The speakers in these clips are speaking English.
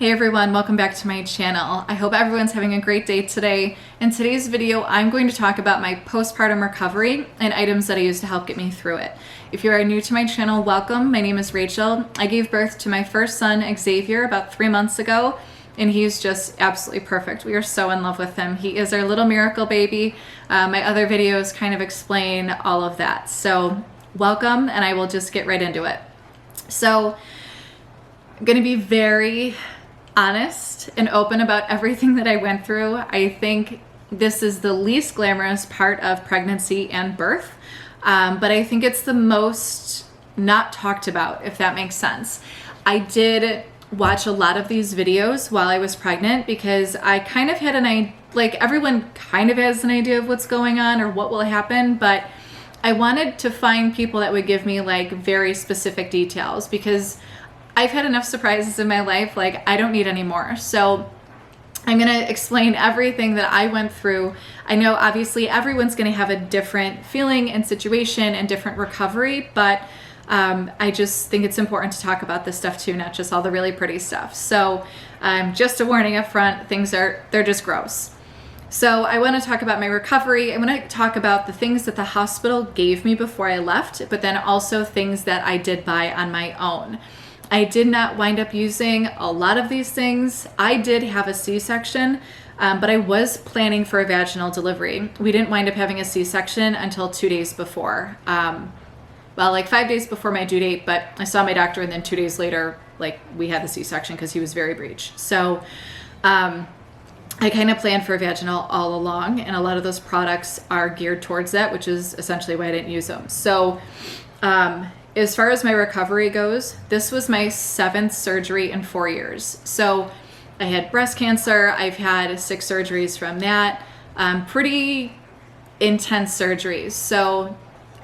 Hey everyone, welcome back to my channel. I hope everyone's having a great day today. In today's video, I'm going to talk about my postpartum recovery and items that I use to help get me through it. If you are new to my channel, welcome. My name is Rachel. I gave birth to my first son, Xavier, about 3 months ago, and he's just absolutely perfect. We are so in love with him. He is our little miracle baby. My other videos kind of explain all of that. So welcome, and I will just get right into it. So I'm going to be very honest and open about everything that I went through. I think this is the least glamorous part of pregnancy and birth, but I think it's the most not talked about, if that makes sense. I did watch a lot of these videos while I was pregnant because I kind of had an idea, like everyone kind of has an idea of what's going on or what will happen, but I wanted to find people that would give me like very specific details because I've had enough surprises in my life, like I don't need any more. So I'm gonna explain everything that I went through. I know obviously everyone's gonna have a different feeling and situation and different recovery, but I just think it's important to talk about this stuff too, not just all the really pretty stuff. So just a warning up front, they're just gross. So I wanna talk about my recovery. I wanna talk about the things that the hospital gave me before I left, but then also things that I did buy on my own. I did not wind up using a lot of these things. I did have a C-section, but I was planning for a vaginal delivery. We didn't wind up having a C-section until 2 days before. Well, like 5 days before my due date, but I saw my doctor and then 2 days later, like we had the C-section because he was very breech. So I kind of planned for a vaginal all along, and a lot of those products are geared towards that, which is essentially why I didn't use them. So as far as my recovery goes, this was my 7th surgery in 4 years. So I had breast cancer. I've had 6 surgeries from that. Pretty intense surgeries. So,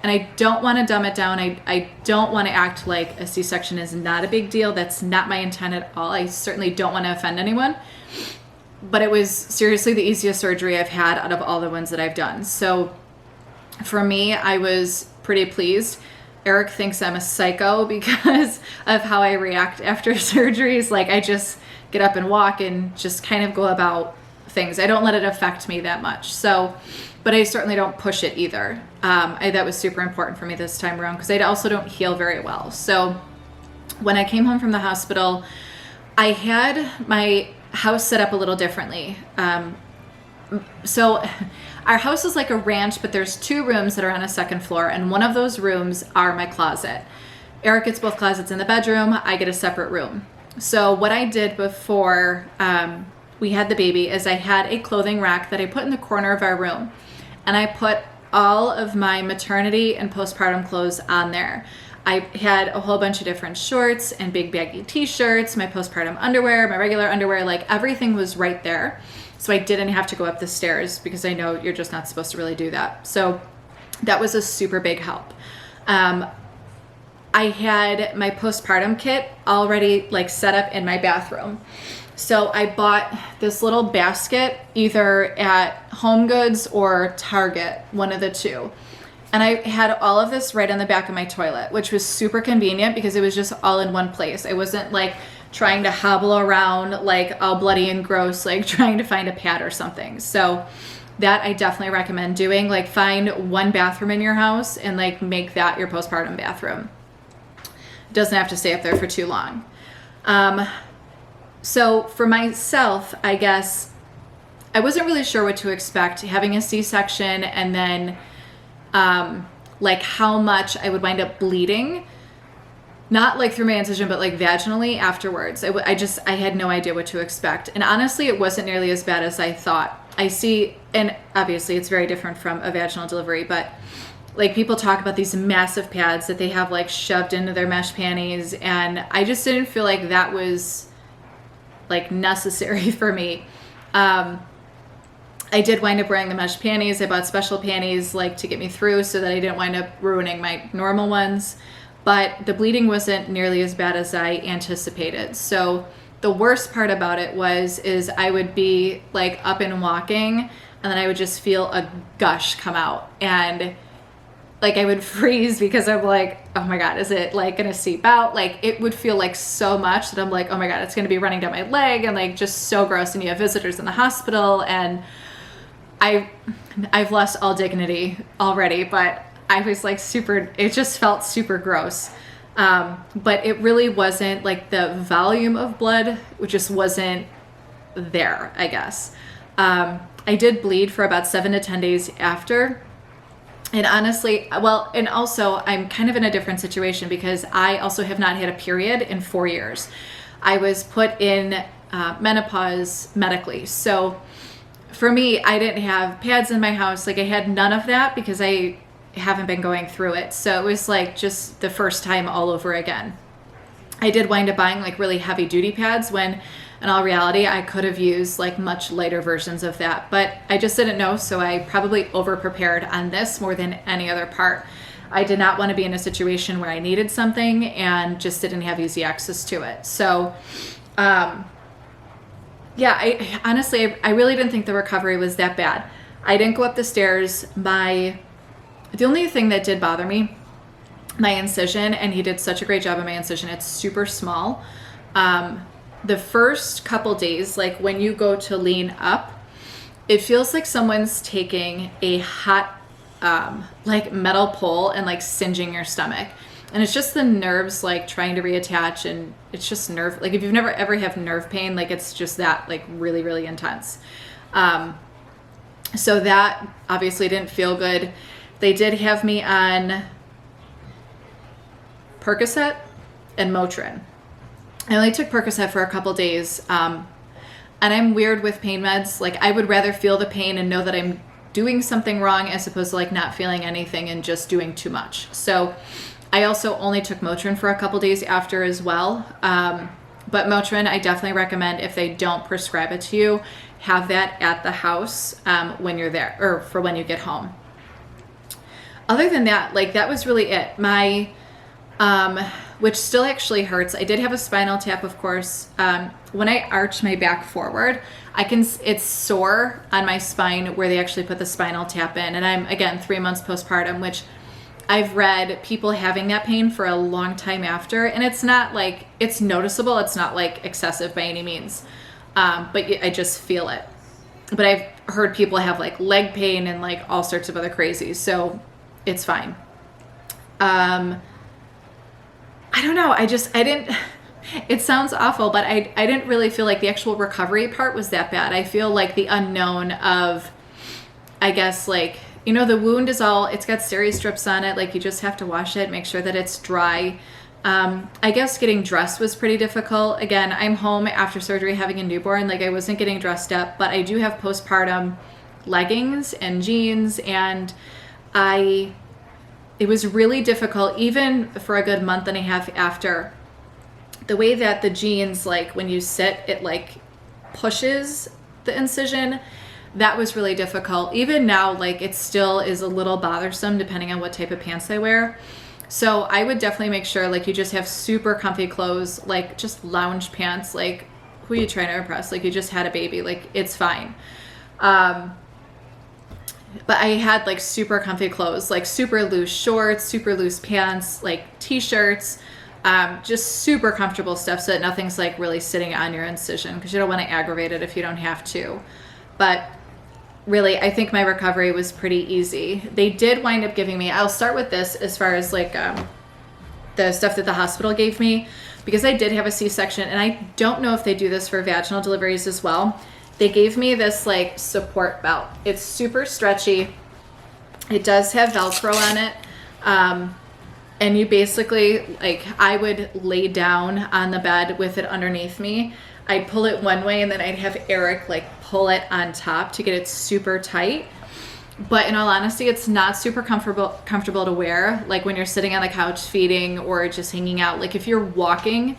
and I don't want to dumb it down. I don't want to act like a C-section is not a big deal. That's not my intent at all. I certainly don't want to offend anyone. But it was seriously the easiest surgery I've had out of all the ones that I've done. So for me, I was pretty pleased. Eric thinks I'm a psycho because of how I react after surgeries. Like I just get up and walk and just kind of go about things. I don't let it affect me that much. So, but I certainly don't push it either. That was super important for me this time around because I also don't heal very well. So when I came home from the hospital, I had my house set up a little differently. So our house is like a ranch, but there's 2 rooms that are on a 2nd floor, and one of those rooms are my closet. Eric gets both closets in the bedroom. I get a separate room. So what I did before we had the baby is I had a clothing rack that I put in the corner of our room, and I put all of my maternity and postpartum clothes on there. I had a whole bunch of different shorts and big baggy t-shirts, my postpartum underwear, my regular underwear, like everything was right there. So I didn't have to go up the stairs because I know you're just not supposed to really do that. So that was a super big help. I had my postpartum kit already like set up in my bathroom. So I bought this little basket either at Home Goods or Target, one of the two. And I had all of this right on the back of my toilet, which was super convenient because it was just all in one place. I wasn't like trying to hobble around like all bloody and gross, like trying to find a pad or something. So that I definitely recommend doing. Like find one bathroom in your house and like make that your postpartum bathroom. It doesn't have to stay up there for too long. So for myself, I guess I wasn't really sure what to expect having a C-section and then like how much I would wind up bleeding. Not like through my incision, but like vaginally afterwards. I had no idea what to expect. And honestly, it wasn't nearly as bad as I thought. I see, and obviously it's very different from a vaginal delivery, but like people talk about these massive pads that they have like shoved into their mesh panties. And I just didn't feel like that was like necessary for me. I did wind up wearing the mesh panties. I bought special panties like to get me through so that I didn't wind up ruining my normal ones. But the bleeding wasn't nearly as bad as I anticipated. So the worst part about it is I would be like up and walking and then I would just feel a gush come out. And like I would freeze because I'm like, oh my God, is it like gonna seep out? Like it would feel like so much that I'm like, oh my God, it's gonna be running down my leg, and like just so gross. And you have visitors in the hospital, and I've lost all dignity already, but I was like it just felt super gross. But it really wasn't like the volume of blood, which just wasn't there, I guess. I did bleed for about 7 to 10 days after. And honestly, well, and also I'm kind of in a different situation because I also have not had a period in 4 years. I was put in menopause medically. So for me, I didn't have pads in my house. Like I had none of that because I haven't been going through it. So it was like just the first time all over again. I did wind up buying like really heavy duty pads when in all reality, I could have used like much lighter versions of that, but I just didn't know. So I probably over prepared on this more than any other part. I did not want to be in a situation where I needed something and just didn't have easy access to it. So, yeah, I honestly, I really didn't think the recovery was that bad. I didn't go up the stairs. The only thing that did bother me, my incision, and he did such a great job on my incision. It's super small. The first couple days, like when you go to lean up, it feels like someone's taking a hot, like metal pole and like singeing your stomach. And it's just the nerves like trying to reattach, and it's just nerve. Like if you've never ever have nerve pain, like it's just that like really, really intense. So that obviously didn't feel good. They did have me on Percocet and Motrin. I only took Percocet for a couple days. And I'm weird with pain meds. Like I would rather feel the pain and know that I'm doing something wrong as opposed to like not feeling anything and just doing too much. So I also only took Motrin for a couple days after as well. But Motrin, I definitely recommend if they don't prescribe it to you, have that at the house when you're there or for when you get home. Other than that, like that was really it. My, which still actually hurts. I did have a spinal tap, of course. When I arch my back forward, it's sore on my spine where they actually put the spinal tap in. And I'm, again, 3 months postpartum, which I've read people having that pain for a long time after. And it's not like, it's noticeable. It's not like excessive by any means. But I just feel it. But I've heard people have like leg pain and like all sorts of other crazies. So it's fine. I don't know. I didn't, it sounds awful, but I didn't really feel like the actual recovery part was that bad. I feel like the unknown of, I guess like, you know, the wound is it's got steri strips on it. Like you just have to wash it, make sure that it's dry. I guess getting dressed was pretty difficult. Again, I'm home after surgery having a newborn. Like I wasn't getting dressed up, but I do have postpartum leggings and jeans, and it was really difficult, even for a good month and a half after. The way that the jeans, like when you sit, it like pushes the incision. That was really difficult. Even now, like it still is a little bothersome depending on what type of pants I wear. So I would definitely make sure like you just have super comfy clothes, like just lounge pants, like who are you trying to impress? Like you just had a baby, like it's fine. But I had like super comfy clothes, like super loose shorts, super loose pants, like t-shirts, just super comfortable stuff so that nothing's like really sitting on your incision, because you don't want to aggravate it if you don't have to. But really, I think my recovery was pretty easy. They did wind up giving me, I'll start with this as far as like the stuff that the hospital gave me, because I did have a C-section, and I don't know if they do this for vaginal deliveries as well. They gave me this like support belt. It's super stretchy. It does have Velcro on it. And you basically, like I would lay down on the bed with it underneath me. I'd pull it one way and then I'd have Eric like pull it on top to get it super tight. But in all honesty, it's not super comfortable to wear. Like when you're sitting on the couch feeding or just hanging out. Like if you're walking,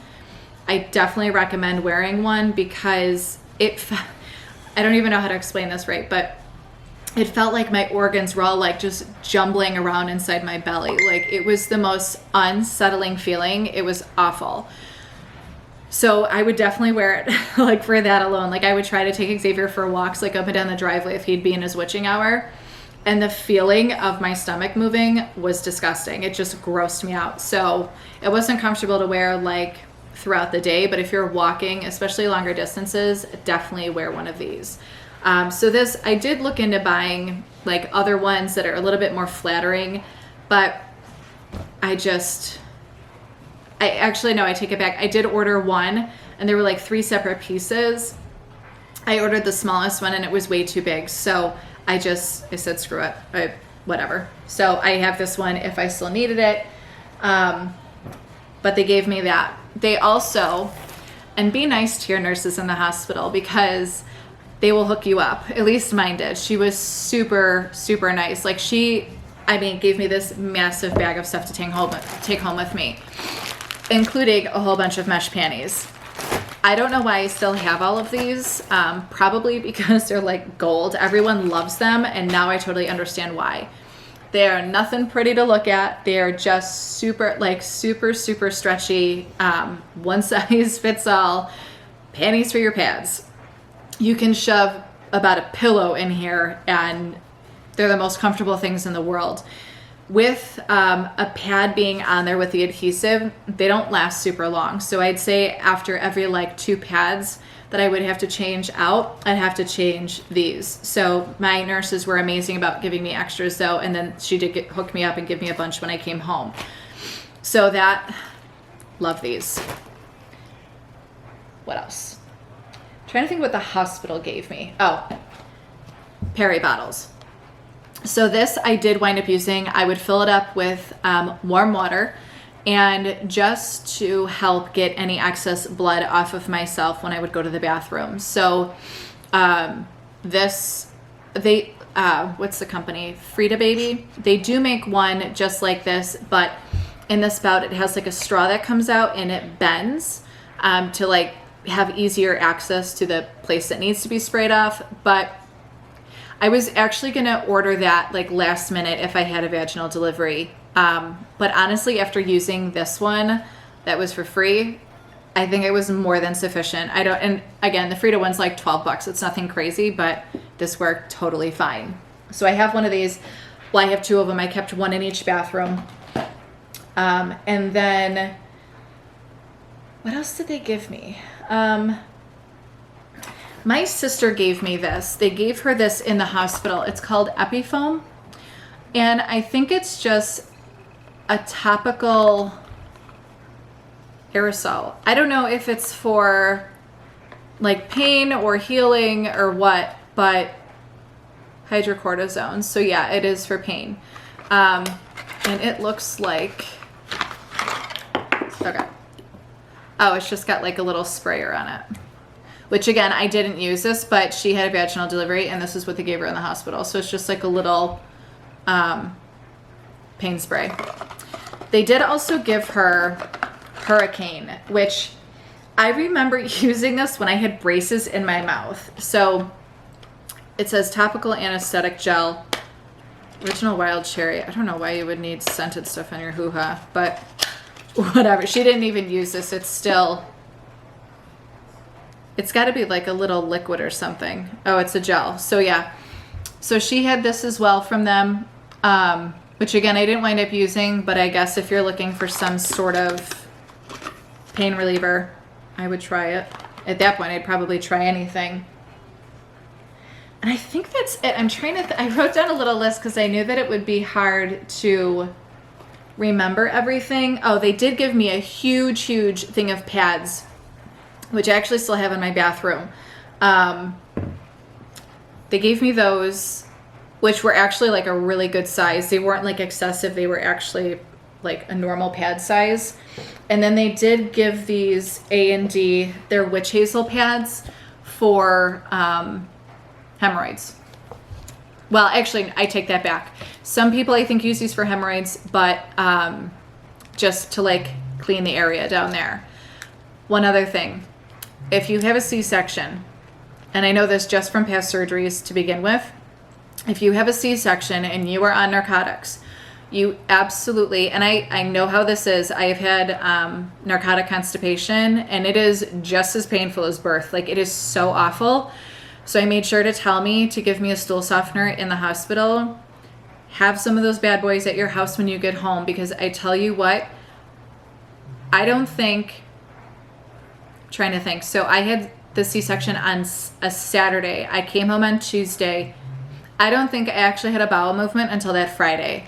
I definitely recommend wearing one, because I don't even know how to explain this right, but it felt like my organs were all like just jumbling around inside my belly. Like it was the most unsettling feeling. It was awful. So I would definitely wear it like for that alone. Like I would try to take Xavier for walks like up and down the driveway if he'd be in his witching hour. And the feeling of my stomach moving was disgusting. It just grossed me out. So it wasn't comfortable to wear like throughout the day, but if you're walking, especially longer distances, definitely wear one of these. So this, I did look into buying like other ones that are a little bit more flattering, but I actually, no, I take it back. I did order one and there were like 3 separate pieces. I ordered the smallest one and it was way too big. So I said, screw it, whatever. So I have this one if I still needed it. But they gave me that. They also, and be nice to your nurses in the hospital because they will hook you up. At least mine did. She was super, super nice. Like gave me this massive bag of stuff to take home with me, including a whole bunch of mesh panties. I don't know why I still have all of these. Probably because they're like gold. Everyone loves them, and now I totally understand why. They are nothing pretty to look at. They are just super stretchy. One size fits all. Panties for your pads. You can shove about a pillow in here, and they're the most comfortable things in the world. With a pad being on there with the adhesive, they don't last super long. So I'd say after every like 2 pads that I would have to change out, I'd have to change these. So my nurses were amazing about giving me extras though, and then she did hook me up and give me a bunch when I came home. So love these. What else? I'm trying to think what the hospital gave me. Oh, Peri bottles. So this I did wind up using. I would fill it up with warm water, and just to help get any excess blood off of myself when I would go to the bathroom. So what's the company? Frida Baby. They do make one just like this, but in the spout it has like a straw that comes out and it bends to like have easier access to the place that needs to be sprayed off. But I was actually gonna order that like last minute if I had a vaginal delivery. But honestly, after using this one that was for free, I think it was more than sufficient. And again, the Frida one's like $12. It's nothing crazy, but this worked totally fine. So I have one of these. Well, I have 2 of them. I kept one in each bathroom. And then what else did they give me? My sister gave me this. They gave her this in the hospital. It's called Epifoam. And I think it's just a topical aerosol. I don't know if it's for like pain or healing or what, but hydrocortisone. So yeah, it is for pain. And it looks like, okay. Oh, it's just got like a little sprayer on it. Which again, I didn't use this, but she had a vaginal delivery and this is what they gave her in the hospital. So it's just like a little pain spray. They did also give her Hurricane, which I remember using this when I had braces in my mouth. So it says topical anesthetic gel, original wild cherry. I don't know why you would need scented stuff on your hoo-ha, but whatever. She didn't even use this. It's got to be like a little liquid or something. Oh, it's a gel. So yeah. So she had this as well from them, which again, I didn't wind up using, but I guess if you're looking for some sort of pain reliever, I would try it. At that point, I'd probably try anything. And I think that's it. I'm trying to, I wrote down a little list because I knew that it would be hard to remember everything. Oh, they did give me a huge, huge thing of pads, which I actually still have in my bathroom. They gave me those, which were actually like a really good size. They weren't like excessive. They were actually like a normal pad size. And then they did give these A&D, they're witch hazel pads for hemorrhoids. Well, actually, I take that back. Some people I think use these for hemorrhoids, but just to like clean the area down there. One other thing, if you have a C-section, and I know this just from past surgeries to begin with, if you have a C-section and you are on narcotics, you absolutely, and I know how this is, I have had narcotic constipation, and it is just as painful as birth. Like, it is so awful. So I made sure to tell me to give me a stool softener in the hospital. have some of those bad boys at your house when you get home, because I tell you what, I don't think, trying to think. So I had the C-section on a Saturday. I came home on Tuesday. I don't think I actually had a bowel movement until that Friday.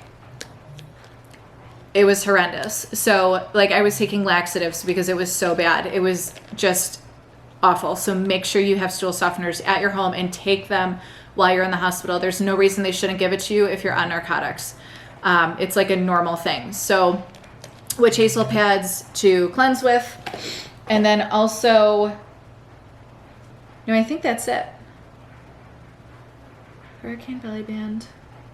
It was horrendous. So like I was taking laxatives because it was so bad. It was just awful. So make sure you have stool softeners at your home and take them while you're in the hospital. There's no reason they shouldn't give it to you if you're on narcotics. It's like a normal thing. So witch hazel pads to cleanse with. And then also, no, I think that's it. Hurricane belly band.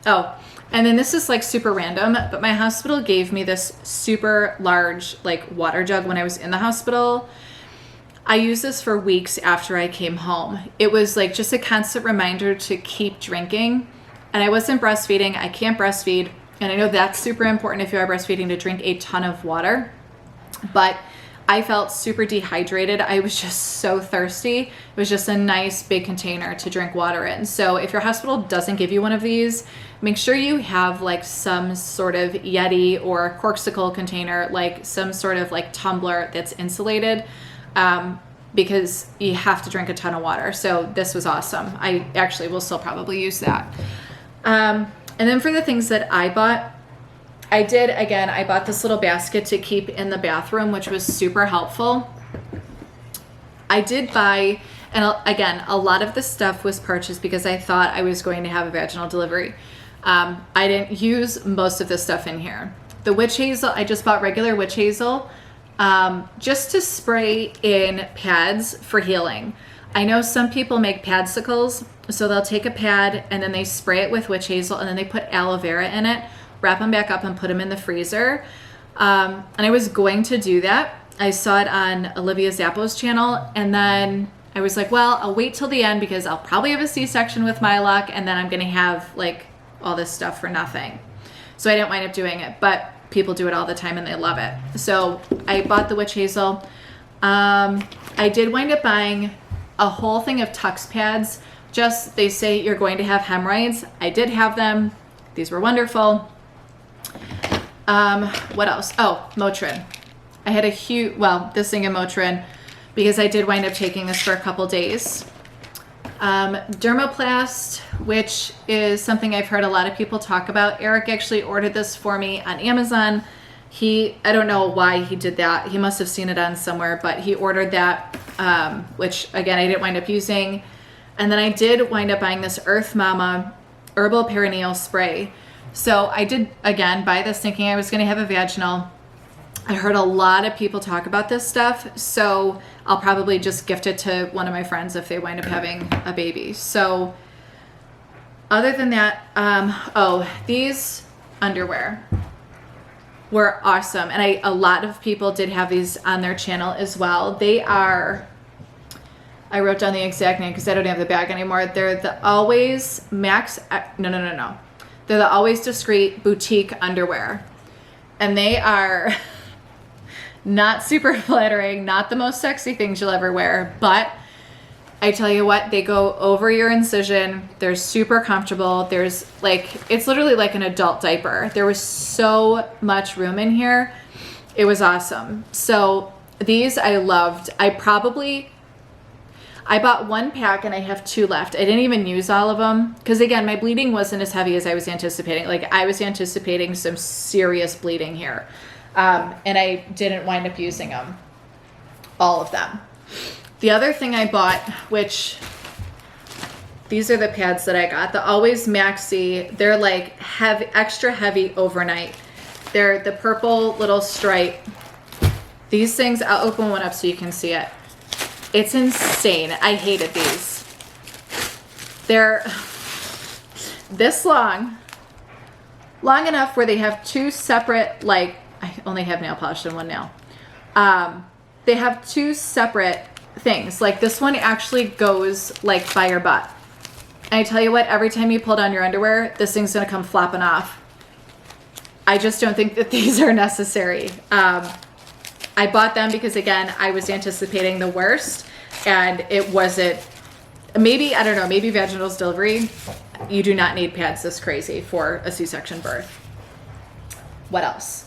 Oh, and then this is like super random, but my hospital gave me this super large like water jug when I was in the hospital. I used this for weeks after I came home. It was like just a constant reminder to keep drinking. And I wasn't breastfeeding. I can't breastfeed. And I know that's super important if you are breastfeeding, to drink a ton of water. But I felt super dehydrated. I was just so thirsty. It was just a nice big container to drink water in. So if your hospital doesn't give you one of these, make sure you have like some sort of Yeti or corksicle container, like some sort of like tumbler that's insulated, because you have to drink a ton of water. So this was awesome. I actually will still probably use that. And then for the things that I bought, I bought this little basket to keep in the bathroom, which was super helpful. I did buy, and again, a lot of the stuff was purchased because I thought I was going to have a vaginal delivery. I didn't use most of this stuff in here. The witch hazel, I just bought regular witch hazel, just to spray in pads for healing. I know some people make padsicles, so they'll take a pad and then they spray it with witch hazel and then they put aloe vera in it, wrap them back up and put them in the freezer. And I was going to do that. I saw it on Olivia Zappo's channel, and then I was like, well, I'll wait till the end because I'll probably have a C-section with my luck, and then I'm gonna have like all this stuff for nothing. So I didn't wind up doing it, but people do it all the time and they love it. So I bought the witch hazel. I did wind up buying a whole thing of Tux pads. Just, they say you're going to have hemorrhoids. I did have them. These were wonderful. What else? Oh, Motrin. I had a huge, well, this thing of Motrin, because I did wind up taking this for a couple days. Dermoplast, which is something I've heard a lot of people talk about. Eric actually ordered this for me on Amazon. I don't know why he did that. He must have seen it on somewhere, but he ordered that, which again, I didn't wind up using. And then I did wind up buying this Earth Mama Herbal Perineal spray. So I did, again, buy this thinking I was going to have a vaginal. I heard a lot of people talk about this stuff, so I'll probably just gift it to one of my friends if they wind up having a baby. So other than that, oh, these underwear were awesome. And a lot of people did have these on their channel as well. They are, I wrote down the exact name because I don't have the bag anymore. They're the Always Max, no. They're the Always Discreet Boutique underwear. And they are not super flattering, not the most sexy things you'll ever wear, but I tell you what, they go over your incision. They're super comfortable. There's like, it's literally like an adult diaper. There was so much room in here. It was awesome. So these I loved. I bought one pack and I have 2 left. I didn't even use all of them because again, my bleeding wasn't as heavy as I was anticipating. Like I was anticipating some serious bleeding here. And I didn't wind up using them, all of them. The other thing I bought, which these are the pads that I got, the Always Maxi. They're like heavy, extra heavy overnight. They're the purple little stripe. These things, I'll open one up so you can see it. It's insane. I hated these. They're this long enough where they have 2 separate, like, I only have nail polish in one nail. They have 2 separate things. Like this one actually goes like by your butt. And I tell you what, every time you pull down your underwear, this thing's gonna come flopping off. I just don't think that these are necessary. I bought them because again, I was anticipating the worst and it wasn't, maybe, I don't know, maybe vaginal delivery you do not need pads this crazy for a C-section birth. What else?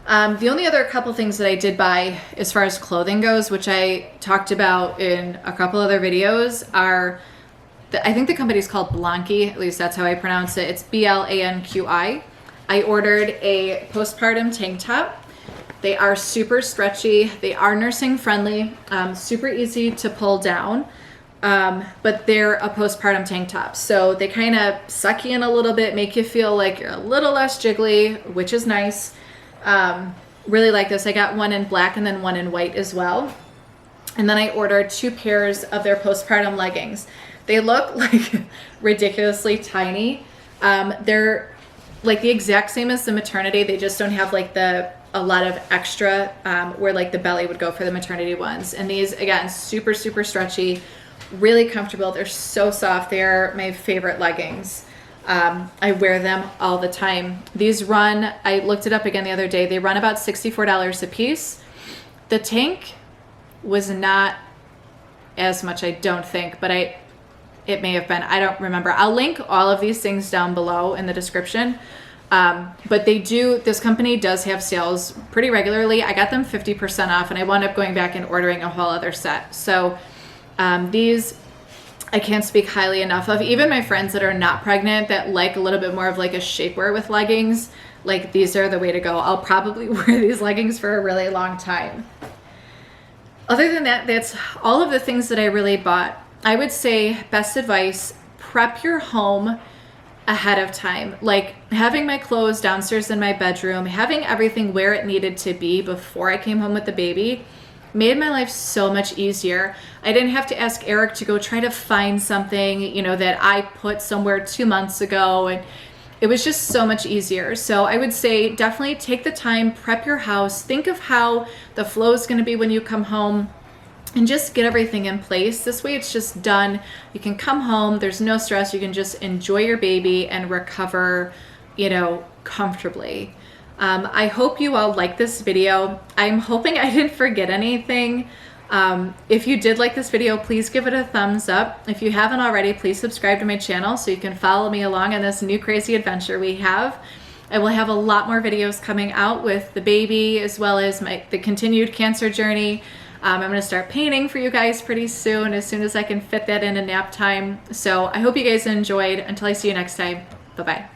The only other couple things that I did buy as far as clothing goes, which I talked about in a couple other videos, are, I think the company's called BLANQI, at least that's how I pronounce it. It's BLANQI. I ordered a postpartum tank top. They are super stretchy. They are nursing friendly, super easy to pull down. But they're a postpartum tank top. So they kind of suck you in a little bit, make you feel like you're a little less jiggly, which is nice. Really like this. I got one in black and then one in white as well. And then I ordered 2 pairs of their postpartum leggings. They look like ridiculously tiny. They're like the exact same as the maternity. They just don't have like a lot of extra where like the belly would go for the maternity ones. And these, again, super, super stretchy, really comfortable. They're so soft. They're my favorite leggings. I wear them all the time. These run, I looked it up again the other day, they run about $64 a piece. The tank was not as much, I don't think, but it may have been, I don't remember. I'll link all of these things down below in the description. But this company does have sales pretty regularly. I got them 50% off and I wound up going back and ordering a whole other set. So these I can't speak highly enough of. Even my friends that are not pregnant that like a little bit more of like a shapewear with leggings, like these are the way to go. I'll probably wear these leggings for a really long time. Other than that, that's all of the things that I really bought. I would say best advice, prep your home ahead of time. Like having my clothes downstairs in my bedroom, having everything where it needed to be before I came home with the baby made my life so much easier. I didn't have to ask Eric to go try to find something, you know, that I put somewhere 2 months ago, and it was just so much easier. So I would say definitely take the time, prep your house, think of how the flow is going to be when you come home, and just get everything in place. This way it's just done. You can come home, there's no stress, you can just enjoy your baby and recover, you know, comfortably. I hope you all like this video. I'm hoping I didn't forget anything. If you did like this video, please give it a thumbs up. If you haven't already, please subscribe to my channel so you can follow me along on this new crazy adventure we have. I will have a lot more videos coming out with the baby as well as the continued cancer journey. I'm going to start painting for you guys pretty soon as I can fit that in a nap time. So I hope you guys enjoyed. Until I see you next time, bye-bye.